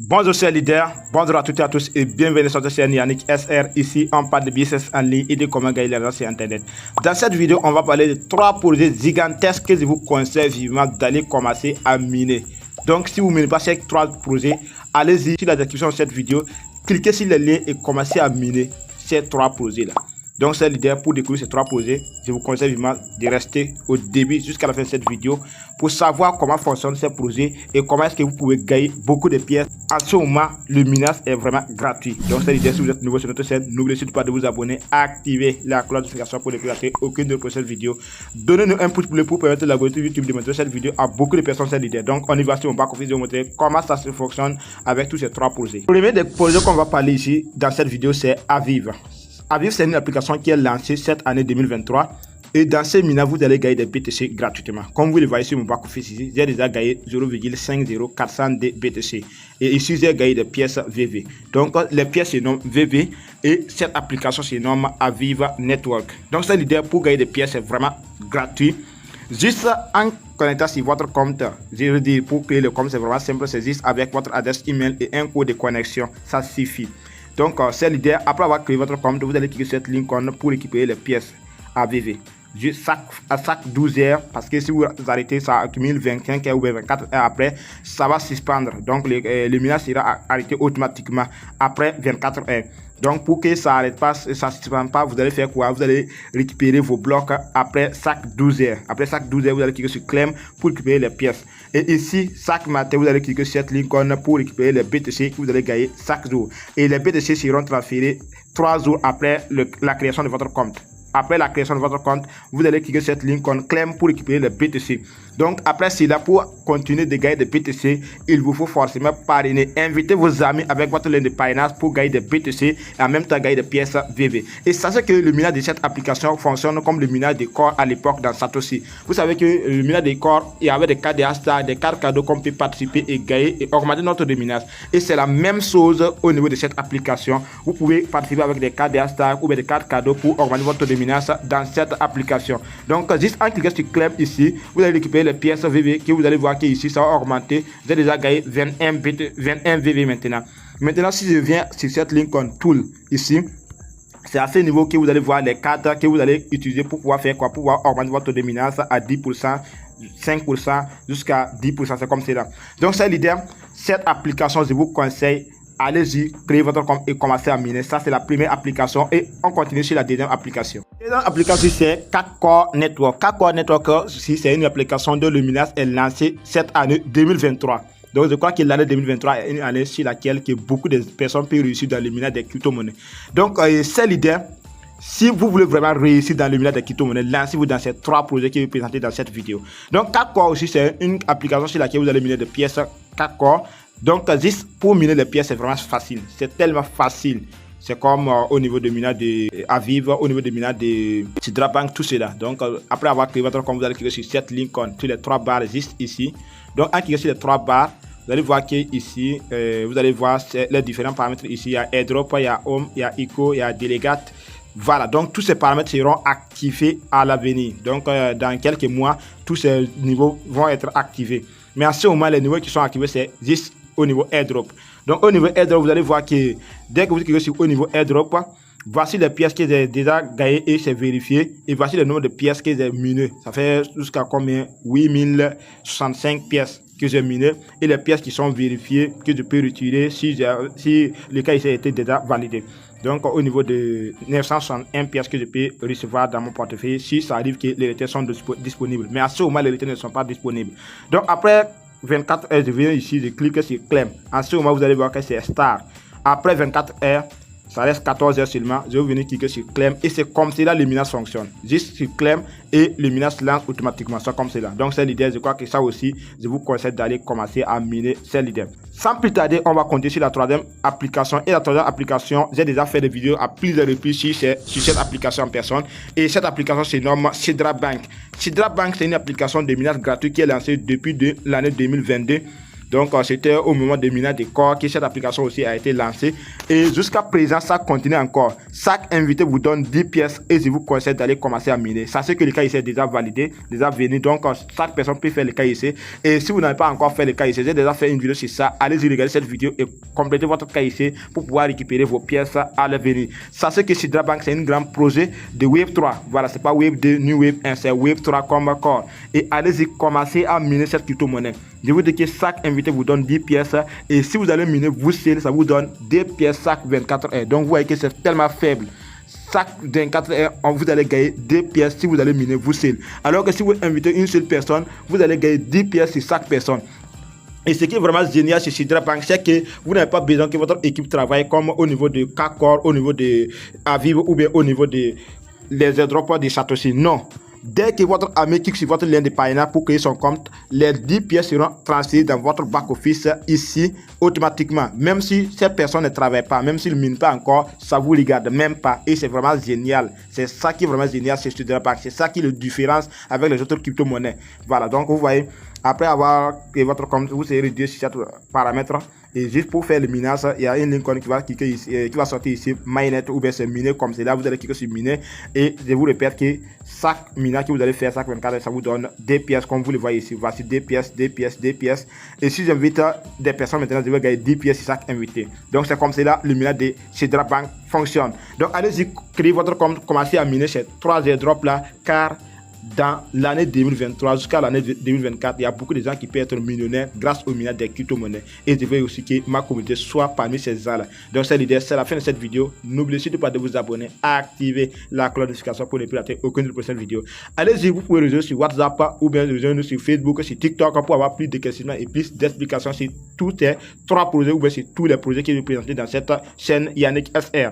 Bonjour chers leaders, bonjour à toutes et à tous et bienvenue sur cette chaîne Yannick SR. Ici on parle de business en ligne et de comment gagner l'argent sur internet. Dans cette vidéo, on va parler de 3 projets gigantesques que je vous conseille vivement d'aller commencer à miner. Donc si vous ne minez pas ces 3 projets, allez-y sur la description de cette vidéo, cliquez sur le lien et commencez à miner ces 3 projets là. Donc c'est l'idée pour découvrir ces 3 projets. Je vous conseille vivement de rester au début jusqu'à la fin de cette vidéo pour savoir comment fonctionnent ces projets et comment est-ce que vous pouvez gagner beaucoup de pièces. En ce moment, le minage est vraiment gratuit. Donc c'est l'idée, si vous êtes nouveau sur notre chaîne, n'oubliez surtout pas de vous abonner, activer la cloche de notification pour ne plus rater aucune de nos prochaines vidéos. Donnez-nous un pouce bleu pour permettre l'algorithme YouTube de montrer cette vidéo à beaucoup de personnes. C'est l'idée. Donc on y va sur mon back-office de vous montrer comment ça se fonctionne avec tous ces 3 projets. Le premier des projets qu'on va parler ici dans cette vidéo, c'est Aviv. Aviv, c'est une application qui est lancée cette année 2023 et dans ces minages, vous allez gagner des BTC gratuitement. Comme vous le voyez sur mon back-office ici, j'ai déjà gagné 0,50400 de BTC et ici j'ai gagné des pièces VV. Donc les pièces se nomment VV et cette application se nomme Aviv Network. Donc c'est l'idée pour gagner des pièces, c'est vraiment gratuit. Juste en connectant sur votre compte, je veux dire pour créer le compte, c'est vraiment simple, c'est juste avec votre adresse email et un code de connexion, ça suffit. Donc c'est l'idée, après avoir créé votre compte, vous allez cliquer sur cette l'icône pour récupérer les pièces AVV. Juste à chaque 12 heures, parce que si vous arrêtez, ça accumule 25 heures ou 24 heures après, ça va suspendre. Donc le minage sera arrêté automatiquement après 24 heures. Donc pour que ça n'arrête pas, ça ne suspende pas, vous allez faire quoi? Vous allez récupérer vos blocs après chaque 12 heures. Après chaque 12 heures, vous allez cliquer sur Claim pour récupérer les pièces. Et ici, chaque matin, vous allez cliquer sur cette l'icône pour récupérer les BTC que vous allez gagner chaque jour. Et les BTC seront transférés 3 jours après la création de votre compte. Après la création de votre compte, vous allez cliquer sur cette l'icône Claim pour récupérer les BTC. Donc après cela, pour continuer de gagner des BTC, il vous faut forcément parrainer. Invitez vos amis avec votre lien de parrainage pour gagner des BTC et en même temps gagner des pièces VV. Et sachez que le minage de cette application fonctionne comme le minage des corps à l'époque dans Satoshi. Vous savez que le minage des corps, il y avait des cartes de hashtag, des cartes cadeaux qu'on peut participer et gagner et augmenter notre minage. Et c'est la même chose au niveau de cette application. Vous pouvez participer avec des cartes de hashtag ou des cartes cadeaux pour augmenter votre minage dans cette application. Donc juste en cliquant sur Claim ici, vous allez récupérer les pièces VV que vous allez voir qu'ici ça va augmenter. Vous avez déjà gagné 21 VV maintenant. Maintenant, si je viens sur cette l'icône Tool ici, c'est à ce niveau que vous allez voir les cartes que vous allez utiliser pour pouvoir faire quoi? Pour pouvoir augmenter votre dominance à 10%, 5% jusqu'à 10%. C'est comme cela. Donc c'est l'idée. Cette application, je vous conseille, allez-y, créez votre compte et commencez à miner. Ça, c'est la première application et on continue sur la deuxième application. La deuxième application, c'est Core Network. Core Network, c'est une application dont le minage est lancé cette année 2023. Donc, je crois que l'année 2023 est une année sur laquelle beaucoup de personnes peuvent réussir dans le minage des crypto-monnaies. Donc, c'est l'idée. Si vous voulez vraiment réussir dans le minage des crypto-monnaies, lancez-vous dans ces 3 projets que je vais présenter dans cette vidéo. Donc, Core aussi, c'est une application sur laquelle vous allez miner des pièces Core. Donc, juste pour miner les pièces, c'est vraiment facile. C'est tellement facile. C'est comme au niveau de minage de Aviv, au niveau de minage de Sidra Bank, tout cela. Donc, après avoir créé votre compte, vous allez cliquer sur cette l'icône, sur les 3 barres juste ici. Donc, en cliquant sur les 3 barres, vous allez voir qu'ici, vous allez voir les différents paramètres ici. Il y a Airdrop, il y a Home, il y a ICO, il y a Delegate. Voilà, donc tous ces paramètres seront activés à l'avenir. Donc, dans quelques mois, tous ces niveaux vont être activés. Mais en ce moment, les niveaux qui sont activés, c'est juste au niveau airdrop. Donc au niveau airdrop, vous allez voir que dès que vous cliquez sur au niveau airdrop, voici les pièces que j'ai déjà gagnées et c'est vérifié. Et voici le nombre de pièces que j'ai minées. Ça fait jusqu'à combien? 8065 pièces que j'ai minées. Et les pièces qui sont vérifiées, que je peux retirer si le cas ici a été déjà validé. Donc au niveau de 961 pièces que je peux recevoir dans mon portefeuille, si ça arrive que les retraits sont disponibles. Mais à ce moment, les retraits ne sont pas disponibles. Donc après 24 heures, je viens ici, je clique sur Claim. En ce moment, vous allez voir que c'est Star. Après 24 heures, ça reste 14 heures seulement. Je vais venir cliquer sur Claim et c'est comme cela le minage fonctionne. Juste sur Claim et le minage se lance automatiquement. C'est comme cela. Donc c'est l'idée. Je crois que ça aussi, je vous conseille d'aller commencer à miner. C'est l'idée. Sans plus tarder, on va continuer sur la 3e application. Et la 3e application, j'ai déjà fait des vidéos à plusieurs reprises sur cette application en personne. Et cette application se nomme Sidra Bank. Sidra Bank, c'est une application de minage gratuit qui est lancée depuis l'année 2022. Donc c'était au moment de minage des corps que cette application aussi a été lancée. Et jusqu'à présent, ça continue encore. Chaque invité vous donne 10 pièces et je vous conseille d'aller commencer à miner. Sachez que le KIC est déjà validé, déjà venu. Donc chaque personne peut faire le KIC. Et si vous n'avez pas encore fait le KIC, j'ai déjà fait une vidéo sur ça. Allez-y regarder cette vidéo et complétez votre KIC pour pouvoir récupérer vos pièces à l'avenir. Sachez que Sidra Bank, c'est un grand projet de Web 3. Voilà, c'est pas Web 2 ni Web 1, c'est Web 3 comme corps. Et allez-y commencer à miner cette crypto-monnaie. Je vous dis que chaque invité vous donne 10 pièces et si vous allez miner vous seul, ça vous donne 2 pièces chaque 24 heures. Donc vous voyez que c'est tellement faible. Chaque 24 heures, vous allez gagner 2 pièces si vous allez miner vous seul. Alors que si vous invitez une seule personne, vous allez gagner 10 pièces sur chaque personne. Et ce qui est vraiment génial chez Sidra Bank, c'est que vous n'avez pas besoin que votre équipe travaille comme au niveau de Kakor, au niveau de Aviv ou bien au niveau de les airdrops de Satoshi. Non. Dès que votre ami clique sur votre lien de Payoneer pour créer son compte, les 10 pièces seront transférées dans votre back-office ici automatiquement. Même si cette personne ne travaille pas, même s'il ne mine pas encore, ça vous regarde même pas. Et c'est vraiment génial. C'est ça qui est vraiment génial chez Sidra Bank. C'est ça qui est la différence avec les autres crypto-monnaies. Voilà, donc vous voyez, après avoir créé votre compte, vous serez réduit sur ce paramètre. Et juste pour faire le minage, il y a une ligne qui va cliquer ici, qui va sortir ici, Mainnet ou bien c'est miner comme cela. Vous allez cliquer sur miner et je vous répète que chaque minage que vous allez faire, chaque 24, ça vous donne 2 pièces comme vous le voyez ici. Voici 2 pièces, 2 pièces, 2 pièces. Et si j'invite des personnes maintenant, je vais gagner 10 pièces sur chaque invité. Donc c'est comme cela le minage de Sidra Bank fonctionne. Donc allez-y, créez votre compte, commencez à miner ces 3 airdrops là car dans l'année 2023 jusqu'à l'année 2024, il y a beaucoup de gens qui peuvent être millionnaires grâce au minage des crypto-monnaies. Et je veux aussi que ma communauté soit parmi ces gens-là. Donc c'est l'idée, c'est la fin de cette vidéo. N'oubliez surtout pas de vous abonner, activer la cloche de notification pour ne plus rater aucune de prochaines vidéos. Allez-y, vous pouvez rejoindre sur WhatsApp ou bien rejoindre sur Facebook, sur TikTok pour avoir plus de questions et plus d'explications sur tous les 3 projets ou bien sur tous les projets qui sont présentés dans cette chaîne Yannick SR.